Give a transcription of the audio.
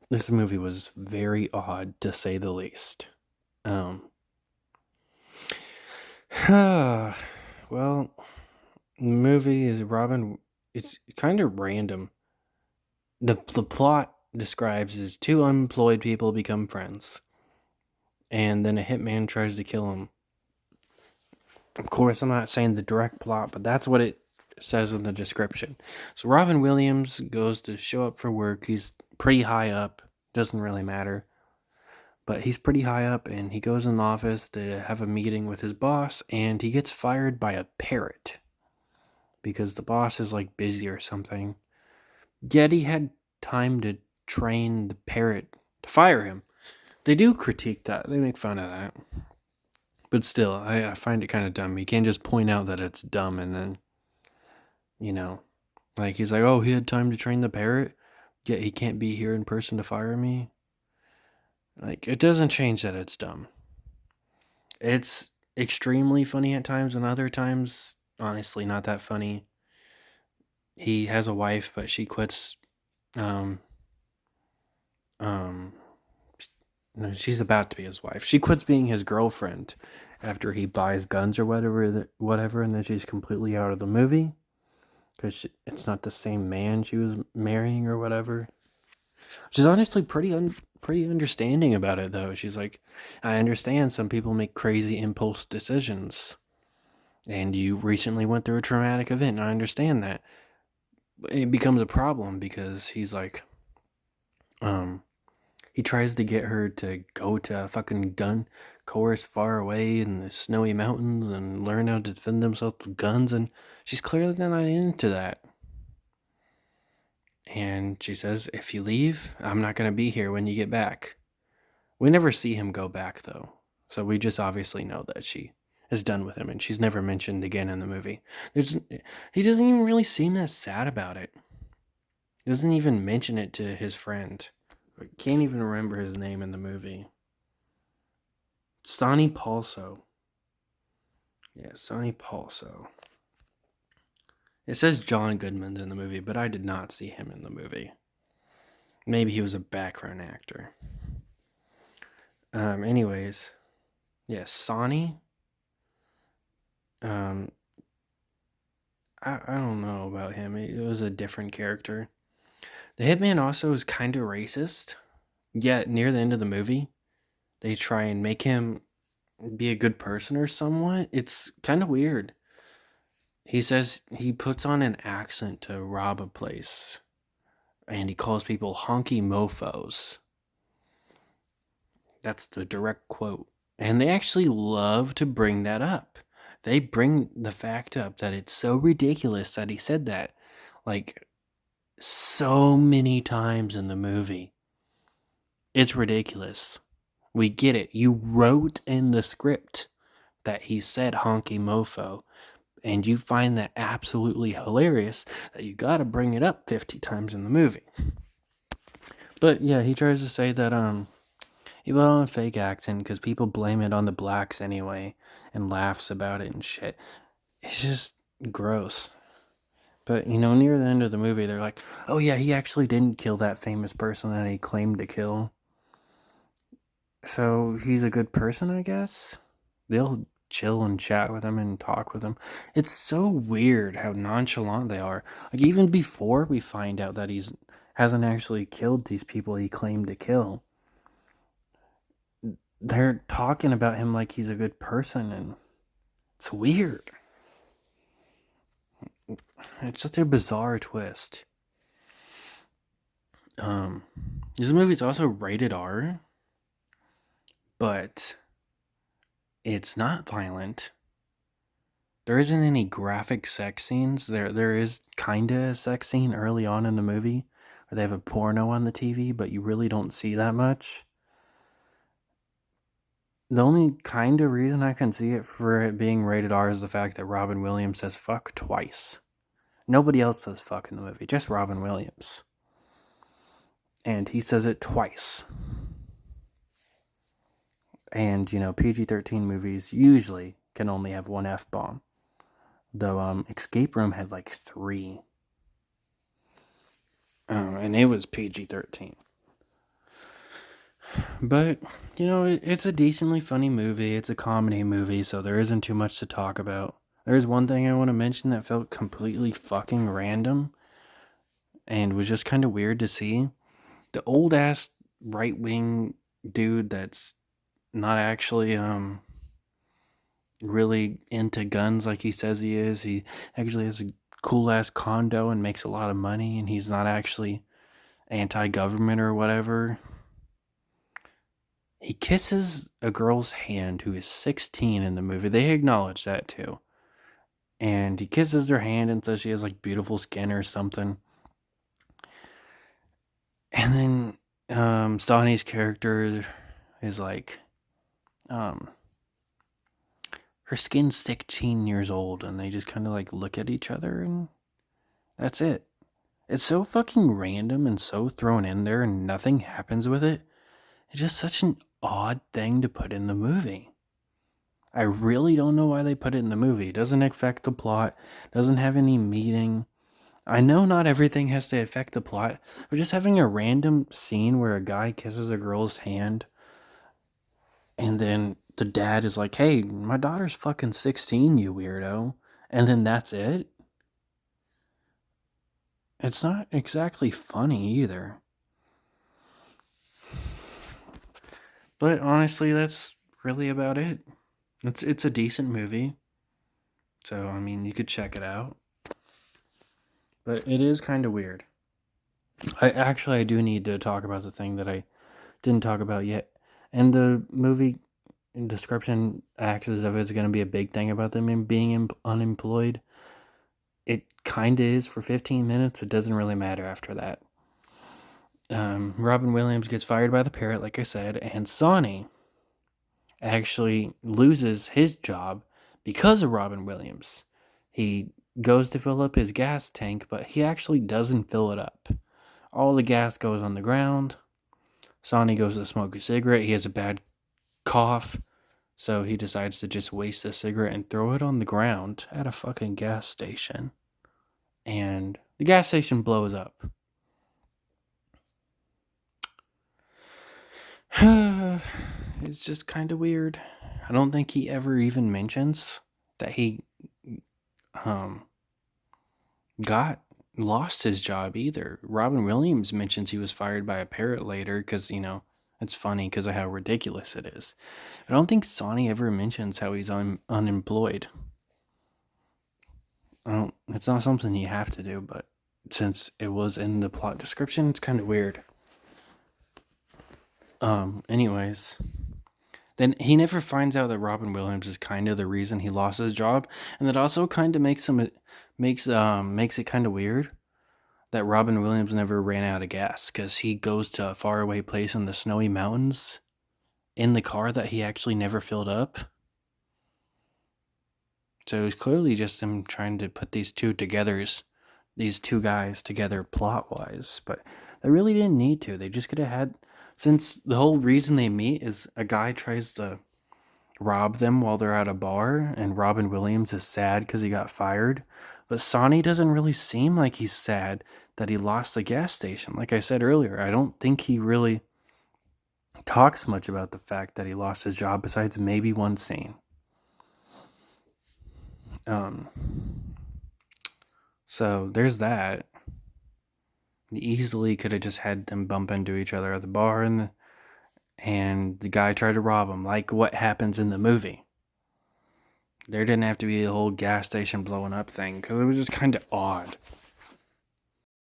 This movie was very odd to say the least. Um, well, the movie is Robin. It's kind of random. The plot describes is two unemployed people become friends, and then a hitman tries to kill him. Of course, I'm not saying the direct plot, but that's what it says in the description. So Robin Williams goes to show up for work. He's pretty high up. Doesn't really matter. But he's pretty high up, and he goes in the office to have a meeting with his boss, and he gets fired by a parrot because the boss is like busy or something. Yet he had time to train the parrot to fire him. They do critique that, they make fun of that. But still, I find it kind of dumb. You can't just point out that it's dumb and then, you know, like he's like, oh, he had time to train the parrot, yet he can't be here in person to fire me. Like, it doesn't change that it's dumb. It's extremely funny at times, and other times, honestly, not that funny. He has a wife, but she quits. Um, um, no, she's about to be his wife. She quits being his girlfriend after he buys guns or whatever, and then she's completely out of the movie because it's not the same man she was marrying or whatever. She's honestly pretty understanding about it though. She's like, I understand some people make crazy impulse decisions. And you recently went through a traumatic event, and I understand that. It becomes a problem because he's like, um, he tries to get her to go to a fucking gun course far away in the snowy mountains and learn how to defend himself with guns, and she's clearly not into that. And she says, if you leave, I'm not going to be here when you get back. We never see him go back, though. So we just obviously know that she is done with him, and she's never mentioned again in the movie. He doesn't even really seem that sad about it. Doesn't even mention it to his friend. I can't even remember his name in the movie. Sonny Palso. Yeah, Sonny Palso. It says John Goodman's in the movie, but I did not see him in the movie. Maybe he was a background actor. Anyways, yeah, Sonny. Um, I don't know about him. It was a different character. The hitman also is kind of racist. Yet near the end of the movie, they try and make him be a good person or somewhat. It's kind of weird. He says he puts on an accent to rob a place, and he calls people honky mofos. That's the direct quote. And they actually love to bring that up. They bring the fact up that it's so ridiculous that he said that. Like, so many times in the movie. It's ridiculous. We get it. You wrote in the script that he said honky mofo, and you find that absolutely hilarious that you gotta bring it up 50 times in the movie. But yeah, he tries to say that he put on a fake accent because people blame it on the blacks anyway and laughs about it and shit. It's just gross. But near the end of the movie, they're like, "Oh yeah, he actually didn't kill that famous person that he claimed to kill. So he's a good person, I guess." They'll chill and chat with him and talk with him. It's so weird how nonchalant they are. Like even before we find out that he's hasn't actually killed these people he claimed to kill, they're talking about him like he's a good person, and it's weird. It's such a bizarre twist. Um, this movie's also rated R, but it's not violent. There isn't any graphic sex scenes. There is kinda a sex scene early on in the movie where they have a porno on the TV, but you really don't see that much. The only kind of reason I can see it for it being rated R is the fact that Robin Williams says fuck twice. Nobody else says fuck in the movie, just Robin Williams. And he says it twice. And, PG-13 movies usually can only have one F-bomb. Though, Escape Room had like 3. And it was PG-13. But, it's a decently funny movie. It's a comedy movie, so there isn't too much to talk about. There's one thing I want to mention that felt completely fucking random and was just kind of weird to see. The old ass right wing dude that's not actually really into guns like he says he is. He actually has a cool ass condo and makes a lot of money, and he's not actually anti-government or whatever. He kisses a girl's hand who is 16 in the movie. They acknowledge that too. And he kisses her hand and says she has like beautiful skin or something. And then Sonny's character is like, um, her skin's 16 years old, and they just kind of like look at each other, and that's it. It's so fucking random and so thrown in there, and nothing happens with it. It's just such an odd thing to put in the movie. I really don't know why they put it in the movie. It doesn't affect the plot, doesn't have any meaning. I know not everything has to affect the plot, but just having a random scene where a guy kisses a girl's hand and then the dad is like, hey, my daughter's fucking 16, you weirdo. And then that's it. It's not exactly funny either. But honestly, that's really about it. It's a decent movie. So, I mean, you could check it out. But it is kind of weird. I do need to talk about the thing that I didn't talk about yet. And the movie description actually of it's going to be a big thing about them being unemployed. It kind of is for 15 minutes. It doesn't really matter after that. Robin Williams gets fired by the parrot, like I said, and Sonny actually loses his job because of Robin Williams. He goes to fill up his gas tank, but he actually doesn't fill it up. All the gas goes on the ground. Sonny goes to smoke a cigarette. He has a bad cough, so he decides to just waste the cigarette and throw it on the ground at a fucking gas station. And the gas station blows up. It's just kind of weird. I don't think he ever even mentions that he um got lost his job either. Robin Williams mentions he was fired by a parrot later because it's funny because of how ridiculous it is. I don't think Sonny ever mentions how he's unemployed. I don't. It's not something you have to do, but since it was in the plot description, it's kind of weird. Anyways, then he never finds out that Robin Williams is kind of the reason he lost his job, and that also kind of makes it kind of weird that Robin Williams never ran out of gas because he goes to a faraway place in the snowy mountains in the car that he actually never filled up. So it's clearly just him trying to put these two guys together plot wise, but they really didn't need to. They just could have had, since the whole reason they meet is a guy tries to rob them while they're at a bar, and Robin Williams is sad because he got fired. But Sonny doesn't really seem like he's sad that he lost the gas station. Like I said earlier, I don't think he really talks much about the fact that he lost his job besides maybe one scene. So there's that. He easily could have just had them bump into each other at the bar, and the guy tried to rob him, like what happens in the movie. There didn't have to be a whole gas station blowing up thing because it was just kind of odd.